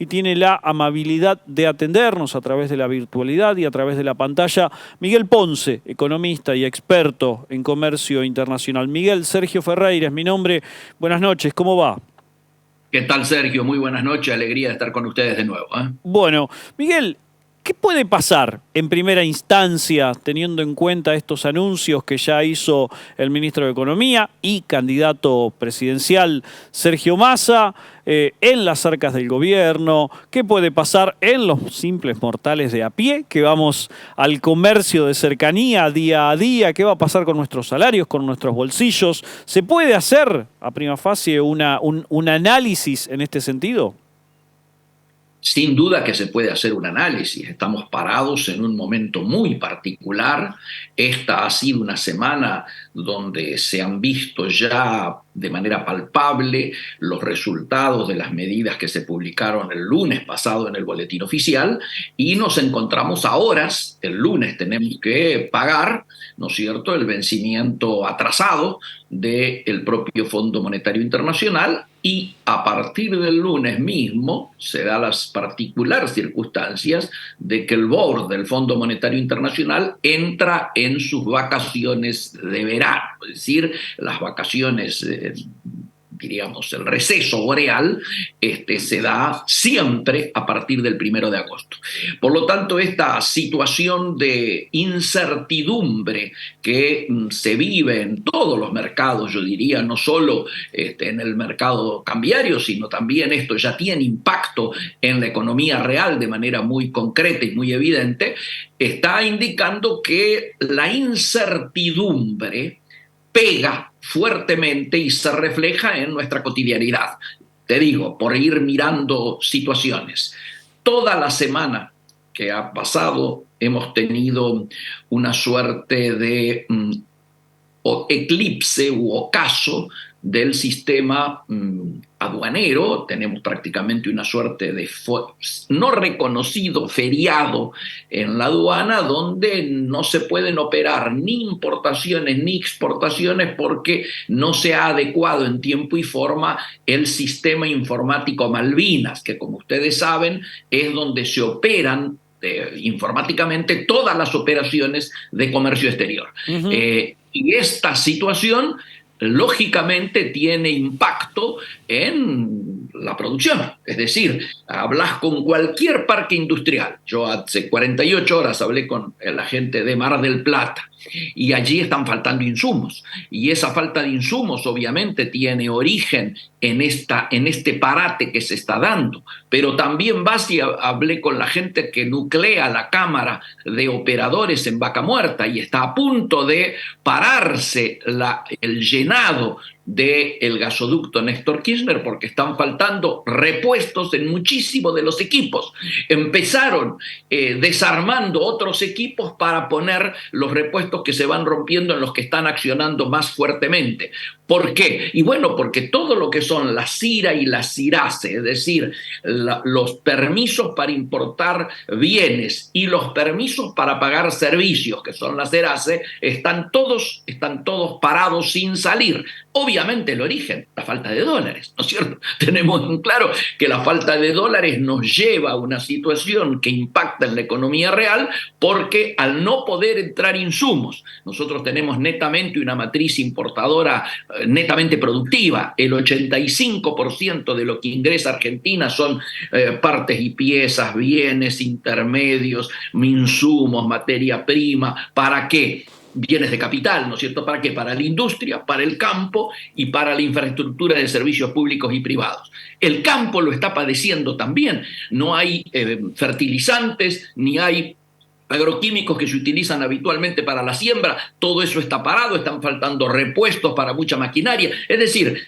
y tiene la amabilidad de atendernos a través de la virtualidad y a través de la pantalla. Miguel Ponce, economista y experto en comercio internacional. Miguel, Sergio Ferreira es mi nombre. Buenas noches, ¿cómo va? ¿Qué tal, Sergio? Muy buenas noches, alegría de estar con ustedes de nuevo, ¿eh? Bueno, Miguel, ¿qué puede pasar en primera instancia teniendo en cuenta estos anuncios que ya hizo el ministro de Economía y candidato presidencial Sergio Massa en las arcas del gobierno? ¿Qué puede pasar en los simples mortales de a pie que vamos al comercio de cercanía día a día? ¿Qué va a pasar con nuestros salarios, con nuestros bolsillos? ¿Se puede hacer a prima facie un análisis en este sentido? Sin duda que se puede hacer un análisis. Estamos parados en un momento muy particular. Esta ha sido una semana donde se han visto ya de manera palpable los resultados de las medidas que se publicaron el lunes pasado en el boletín oficial y nos encontramos a horas. El lunes tenemos que pagar, ¿no es cierto?, el vencimiento atrasado del propio Fondo Monetario Internacional, y a partir del lunes mismo se dan las particulares circunstancias de que el board del Fondo Monetario Internacional entra en sus vacaciones de verano, es decir, las vacaciones, diríamos, el receso boreal, se da siempre a partir del 1 de agosto. Por lo tanto, esta situación de incertidumbre que se vive en todos los mercados, yo diría, no solo en el mercado cambiario, sino también esto ya tiene impacto en la economía real de manera muy concreta y muy evidente, está indicando que la incertidumbre pega fuertemente y se refleja en nuestra cotidianidad. Te digo, por ir mirando situaciones. Toda la semana que ha pasado hemos tenido una suerte de eclipse u ocaso del sistema aduanero. Tenemos prácticamente una suerte de no reconocido feriado en la aduana, donde no se pueden operar ni importaciones ni exportaciones porque no se ha adecuado en tiempo y forma el sistema informático Malvinas, que, como ustedes saben, es donde se operan informáticamente todas las operaciones de comercio exterior. Y esta situación lógicamente tiene impacto en la producción. Es decir, hablas con cualquier parque industrial. Yo hace 48 horas hablé con la gente de Mar del Plata y allí están faltando insumos. Y esa falta de insumos obviamente tiene origen en este parate que se está dando. Pero también hablé con la gente que nuclea la Cámara de Operadores en Vaca Muerta y está a punto de pararse el llenado del gasoducto Néstor Kirchner porque están faltando repuestos en muchísimos de los equipos. Empezaron desarmando otros equipos para poner los repuestos que se van rompiendo en los que están accionando más fuertemente. ¿Por qué? Y bueno, porque todo lo que son la CIRA y la CIRASE, es decir, los permisos para importar bienes y los permisos para pagar servicios, que son las CERASE, están todos parados sin salir. Obviamente el origen, la falta de dólares, ¿no es cierto? Tenemos en claro que la falta de dólares nos lleva a una situación que impacta en la economía real porque al no poder entrar insumos, nosotros tenemos netamente una matriz importadora netamente productiva. El 85% de lo que ingresa a Argentina son partes y piezas, bienes intermedios, insumos, materia prima. ¿Para qué? Bienes de capital, ¿no es cierto? ¿Para qué? Para la industria, para el campo y para la infraestructura de servicios públicos y privados. El campo lo está padeciendo también. No hay fertilizantes, ni hay agroquímicos que se utilizan habitualmente para la siembra. Todo eso está parado, están faltando repuestos para mucha maquinaria. Es decir,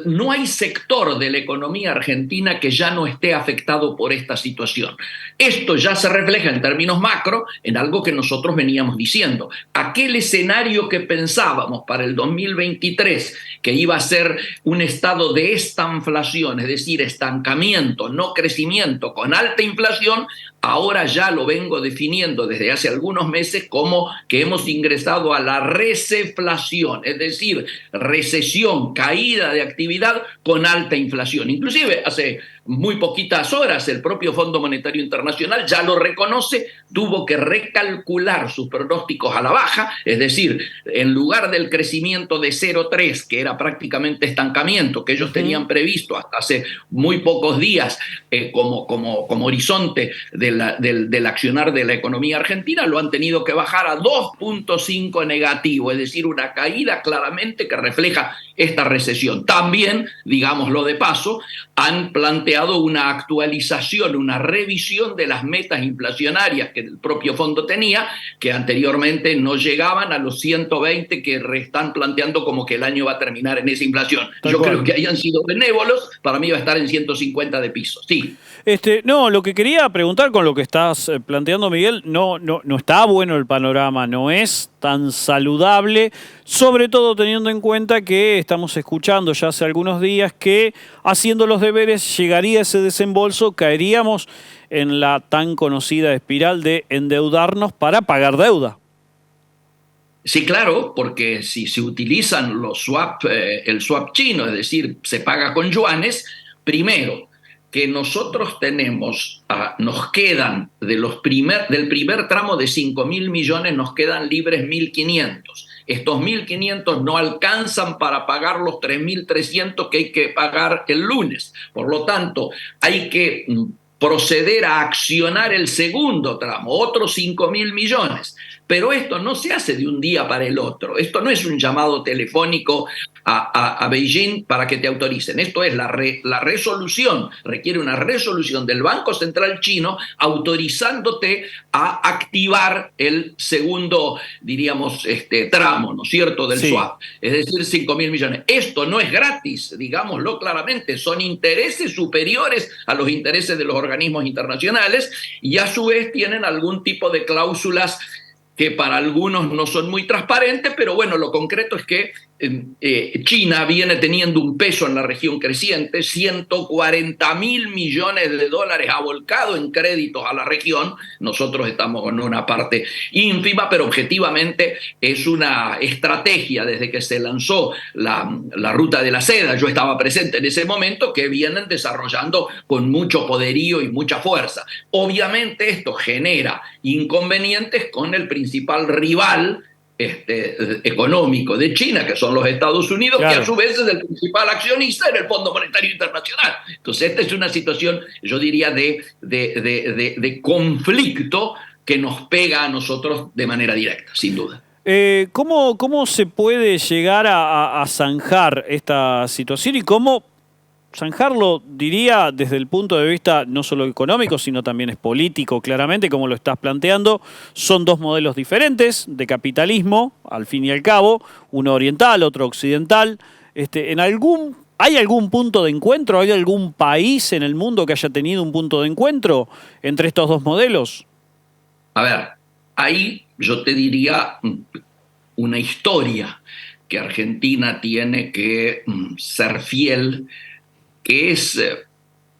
no hay sector de la economía argentina que ya no esté afectado por esta situación. Esto ya se refleja en términos macro en algo que nosotros veníamos diciendo. Aquel escenario que pensábamos para el 2023, que iba a ser un estado de estanflación, es decir, estancamiento, no crecimiento, con alta inflación, ahora ya lo vengo definiendo desde hace algunos meses como que hemos ingresado a la receflación, es decir, recesión, caída de actividad con alta inflación. Inclusive hace muy poquitas horas. El propio Fondo Monetario Internacional ya lo reconoce, tuvo que recalcular sus pronósticos a la baja, es decir, en lugar del crecimiento de 0,3, que era prácticamente estancamiento, que ellos tenían previsto hasta hace muy pocos días como horizonte del accionar de la economía argentina, lo han tenido que bajar a 2,5 negativo, es decir, una caída claramente que refleja esta recesión. También, digámoslo de paso, han planteado una actualización, una revisión de las metas inflacionarias que el propio fondo tenía, que anteriormente no llegaban a los 120 que están planteando como que el año va a terminar en esa inflación. Yo creo que hayan sido benévolos, para mí va a estar en 150 de piso. Sí. No, lo que quería preguntar con lo que estás planteando, Miguel, no está bueno el panorama, no es tan saludable, sobre todo teniendo en cuenta que estamos escuchando ya hace algunos días que haciendo los deberes llegaría ese desembolso, caeríamos en la tan conocida espiral de endeudarnos para pagar deuda. Sí, claro, porque si se utilizan los el swap chino, es decir, se paga con yuanes, primero, que nosotros tenemos, nos quedan del primer tramo de 5.000 millones, nos quedan libres 1.500. Estos 1.500 no alcanzan para pagar los 3.300 que hay que pagar el lunes. Por lo tanto, hay que proceder a accionar el segundo tramo, otros 5.000 millones. Pero esto no se hace de un día para el otro. Esto no es un llamado telefónico a Beijing para que te autoricen. Esto es la resolución, requiere una resolución del Banco Central chino autorizándote a activar el segundo, diríamos, tramo, ¿no es cierto?, del swap. Es decir, 5.000 millones. Esto no es gratis, digámoslo claramente. Son intereses superiores a los intereses de los organismos internacionales y a su vez tienen algún tipo de cláusulas que para algunos no son muy transparentes, pero bueno, lo concreto es que China viene teniendo un peso en la región creciente, 140.000 millones de dólares ha volcado en créditos a la región. Nosotros estamos con una parte ínfima, pero objetivamente es una estrategia desde que se lanzó la ruta de la seda, yo estaba presente en ese momento, que vienen desarrollando con mucho poderío y mucha fuerza. Obviamente esto genera inconvenientes con el principal rival económico de China, que son los Estados Unidos, claro, que a su vez es el principal accionista en el Fondo Monetario Internacional. Entonces esta es una situación, yo diría, de conflicto que nos pega a nosotros de manera directa, sin duda. ¿Cómo se puede llegar a zanjar esta situación y cómo zanjarlo, diría, desde el punto de vista no solo económico, sino también es político, claramente, como lo estás planteando? Son dos modelos diferentes de capitalismo, al fin y al cabo, uno oriental, otro occidental. ¿Hay algún punto de encuentro? ¿Hay algún país en el mundo que haya tenido un punto de encuentro entre estos dos modelos? A ver, ahí yo te diría una historia que Argentina tiene que ser fiel, que es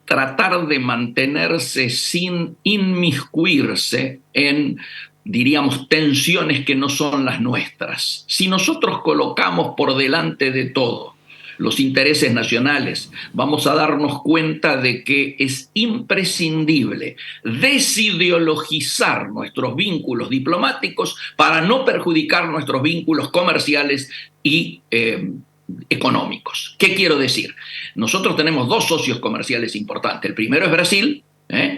tratar de mantenerse sin inmiscuirse en, diríamos, tensiones que no son las nuestras. Si nosotros colocamos por delante de todo los intereses nacionales, vamos a darnos cuenta de que es imprescindible desideologizar nuestros vínculos diplomáticos para no perjudicar nuestros vínculos comerciales y económicos. ¿Qué quiero decir? Nosotros tenemos dos socios comerciales importantes. El primero es Brasil,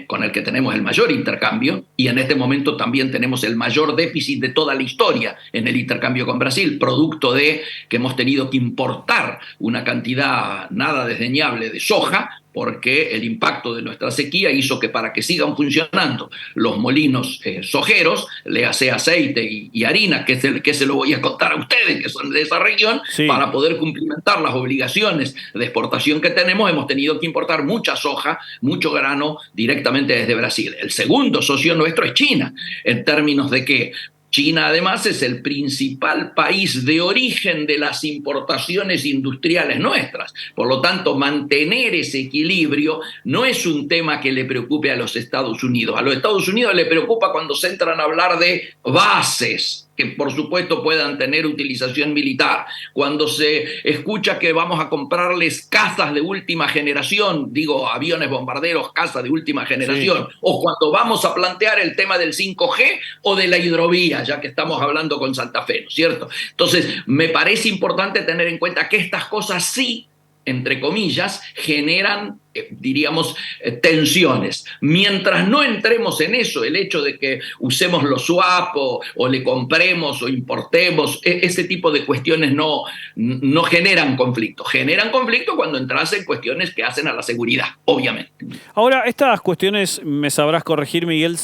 con el que tenemos el mayor intercambio, y en este momento también tenemos el mayor déficit de toda la historia en el intercambio con Brasil, producto de que hemos tenido que importar una cantidad nada desdeñable de soja, porque el impacto de nuestra sequía hizo que para que sigan funcionando los molinos sojeros, le hace aceite y harina, que se lo voy a contar a ustedes, que son de esa región, sí, para poder cumplimentar las obligaciones de exportación que tenemos, hemos tenido que importar mucha soja, mucho grano directamente desde Brasil. El segundo socio nuestro es China, en términos de que China además es el principal país de origen de las importaciones industriales nuestras. Por lo tanto, mantener ese equilibrio no es un tema que le preocupe a los Estados Unidos. A los Estados Unidos le preocupa cuando se entran a hablar de bases que por supuesto puedan tener utilización militar, cuando se escucha que vamos a comprarles cazas de última generación, digo aviones bombarderos, cazas de última generación, sí, o cuando vamos a plantear el tema del 5G o de la hidrovía, ya que estamos hablando con Santa Fe, ¿no es cierto? Entonces, me parece importante tener en cuenta que estas cosas sí, entre comillas, generan, diríamos, tensiones. Mientras no entremos en eso, el hecho de que usemos los swap o le compremos o importemos, ese tipo de cuestiones no generan conflicto. Generan conflicto cuando entras en cuestiones que hacen a la seguridad, obviamente. Ahora, estas cuestiones, me sabrás corregir, Miguel,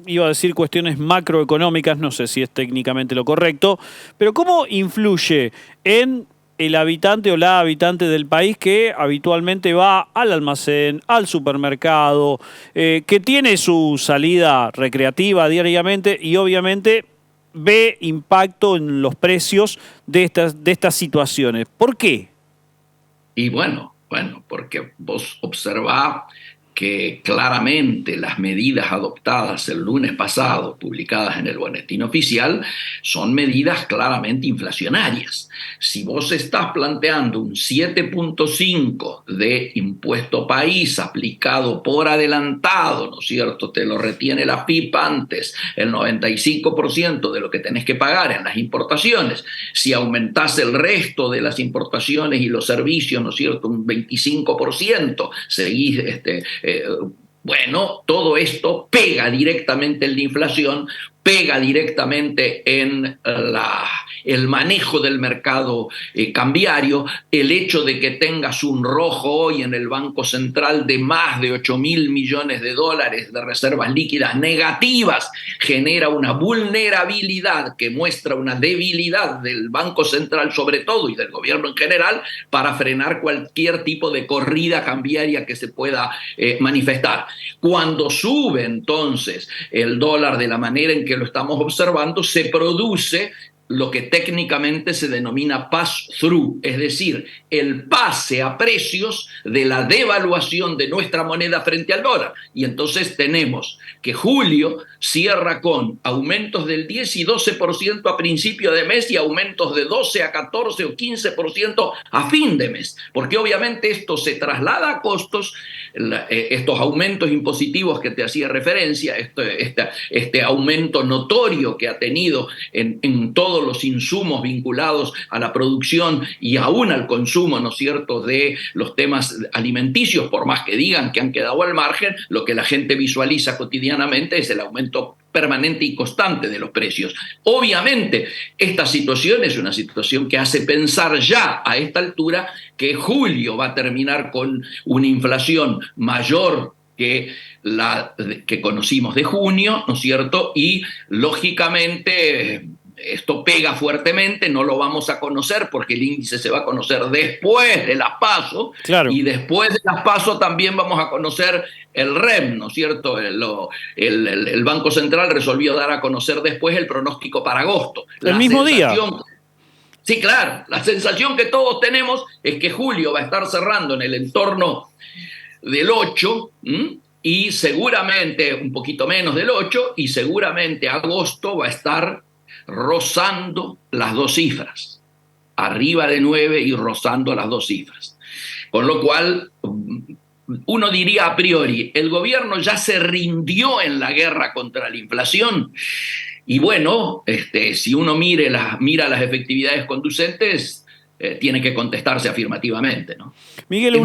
iba a decir cuestiones macroeconómicas, no sé si es técnicamente lo correcto, pero ¿cómo influye en el habitante o la habitante del país que habitualmente va al almacén, al supermercado, que tiene su salida recreativa diariamente y obviamente ve impacto en los precios de estas situaciones? ¿Por qué? Y bueno, porque vos observás que claramente las medidas adoptadas el lunes pasado, publicadas en el Boletín Oficial, son medidas claramente inflacionarias. Si vos estás planteando un 7.5 de impuesto país aplicado por adelantado, ¿no es cierto? Te lo retiene la FIP antes, el 95% de lo que tenés que pagar en las importaciones. Si aumentás el resto de las importaciones y los servicios, ¿no es cierto?, un 25%, seguís bueno, todo esto pega directamente en la inflación, pega directamente en el manejo del mercado cambiario. El hecho de que tengas un rojo hoy en el Banco Central de más de 8.000 millones de dólares de reservas líquidas negativas genera una vulnerabilidad que muestra una debilidad del Banco Central sobre todo y del gobierno en general para frenar cualquier tipo de corrida cambiaria que se pueda manifestar. Cuando sube entonces el dólar de la manera en que lo estamos observando, se produce lo que técnicamente se denomina pass-through, es decir, el pase a precios de la devaluación de nuestra moneda frente al dólar. Y entonces tenemos que julio cierra con aumentos del 10 y 12% a principio de mes y aumentos de 12 a 14 o 15% a fin de mes, porque obviamente esto se traslada a costos, estos aumentos impositivos que te hacía referencia, este aumento notorio que ha tenido en todos los insumos vinculados a la producción y aún al consumo, ¿no es cierto?, de los temas alimenticios, por más que digan que han quedado al margen, lo que la gente visualiza cotidianamente es el aumento permanente y constante de los precios. Obviamente, esta situación es una situación que hace pensar ya a esta altura que julio va a terminar con una inflación mayor que la que conocimos de junio, ¿no es cierto? Y, lógicamente, esto pega fuertemente, no lo vamos a conocer porque el índice se va a conocer después de las PASO, claro. Y después de las PASO también vamos a conocer el REM, ¿no es cierto? El Banco Central resolvió dar a conocer después el pronóstico para agosto. El mismo día. Sí, claro, la sensación que todos tenemos es que julio va a estar cerrando en el entorno del 8, y seguramente un poquito menos del 8, y seguramente agosto va a estar rozando las 2 cifras, arriba de 9 y rozando las 2 cifras. Con lo cual, uno diría a priori, el gobierno ya se rindió en la guerra contra la inflación. Y bueno, si uno mira las efectividades conducentes, tiene que contestarse afirmativamente, ¿no? Miguel,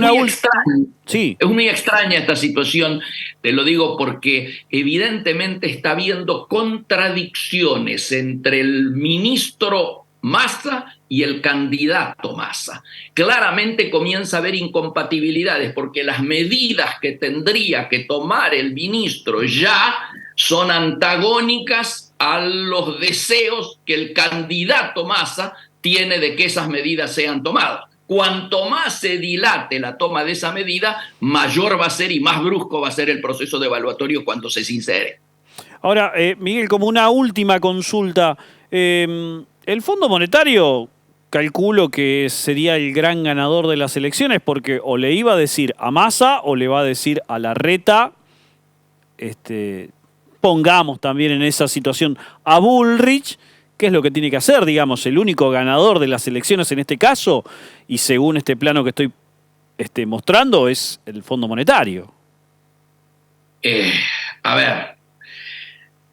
sí. Es muy extraña esta situación, te lo digo porque evidentemente está habiendo contradicciones entre el ministro Massa y el candidato Massa. Claramente comienza a haber incompatibilidades porque las medidas que tendría que tomar el ministro ya son antagónicas a los deseos que el candidato Massa tiene de que esas medidas sean tomadas. Cuanto más se dilate la toma de esa medida, mayor va a ser y más brusco va a ser el proceso de evaluatorio cuando se sincere. Ahora, Miguel, como una última consulta, el Fondo Monetario calculo que sería el gran ganador de las elecciones porque o le iba a decir a Massa o le va a decir a Larreta, pongamos también en esa situación a Bullrich, qué es lo que tiene que hacer, digamos, el único ganador de las elecciones en este caso, y según este plano que estoy mostrando, es el Fondo Monetario. A ver,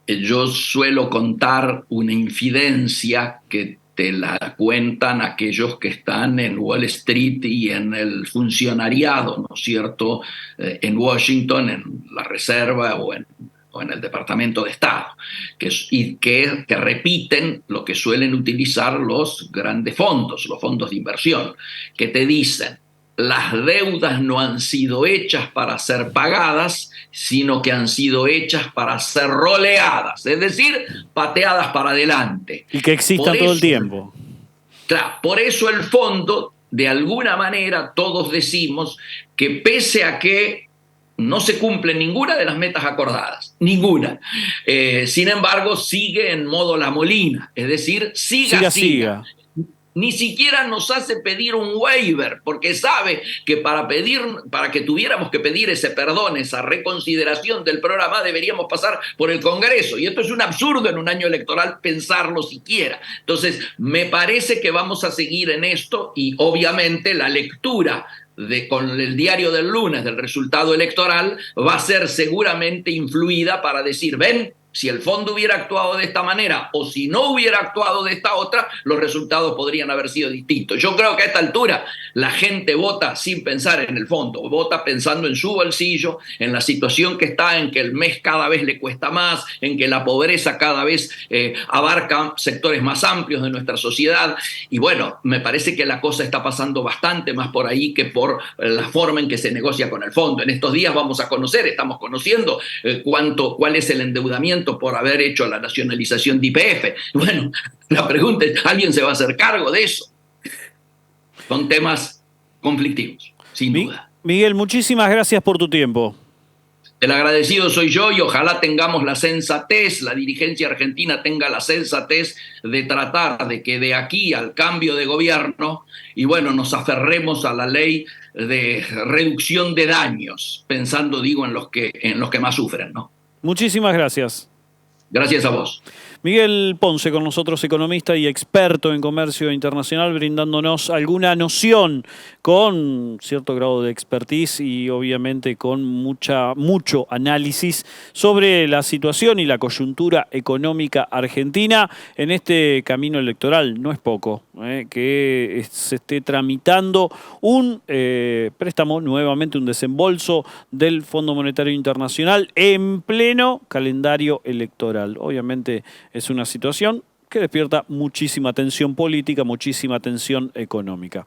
yo suelo contar una infidencia que te la cuentan aquellos que están en Wall Street y en el funcionariado, ¿no es cierto?, en Washington, en la Reserva o en el Departamento de Estado, y que repiten lo que suelen utilizar los grandes fondos, los fondos de inversión, que te dicen: las deudas no han sido hechas para ser pagadas, sino que han sido hechas para ser roleadas, es decir, pateadas para adelante. Y que existan todo el tiempo. Claro, por eso el fondo, de alguna manera, todos decimos que pese a que no se cumple ninguna de las metas acordadas, ninguna. Sin embargo, sigue en modo La Molina, es decir, siga. Ni siquiera nos hace pedir un waiver, porque sabe que para que tuviéramos que pedir ese perdón, esa reconsideración del programa, deberíamos pasar por el Congreso. Y esto es un absurdo en un año electoral pensarlo siquiera. Entonces, me parece que vamos a seguir en esto, y obviamente la lectura con el diario del lunes del resultado electoral va a ser seguramente influida para decir: ven, si el fondo hubiera actuado de esta manera o si no hubiera actuado de esta otra, los resultados podrían haber sido distintos. Yo creo que a esta altura la gente vota sin pensar en el fondo, vota pensando en su bolsillo, en la situación que está, en que el mes cada vez le cuesta más, en que la pobreza cada vez abarca sectores más amplios de nuestra sociedad. Y bueno, me parece que la cosa está pasando bastante más por ahí que por la forma en que se negocia con el fondo. En estos días estamos conociendo cuál es el endeudamiento por haber hecho la nacionalización de YPF. Bueno, la pregunta es: ¿alguien se va a hacer cargo de eso? Son temas conflictivos, sin duda. Miguel, muchísimas gracias por tu tiempo. El agradecido soy yo, y ojalá tengamos la sensatez, la dirigencia argentina tenga la sensatez de tratar de que de aquí al cambio de gobierno, y bueno, nos aferremos a la ley de reducción de daños, pensando, digo, en los que más sufren, ¿no? Muchísimas gracias. Gracias a vos. Miguel Ponce con nosotros, economista y experto en comercio internacional, brindándonos alguna noción con cierto grado de expertise y obviamente con mucho análisis sobre la situación y la coyuntura económica argentina en este camino electoral. No es poco que se esté tramitando un préstamo, nuevamente un desembolso del Fondo Monetario Internacional en pleno calendario electoral. Obviamente es una situación que despierta muchísima tensión política, muchísima tensión económica.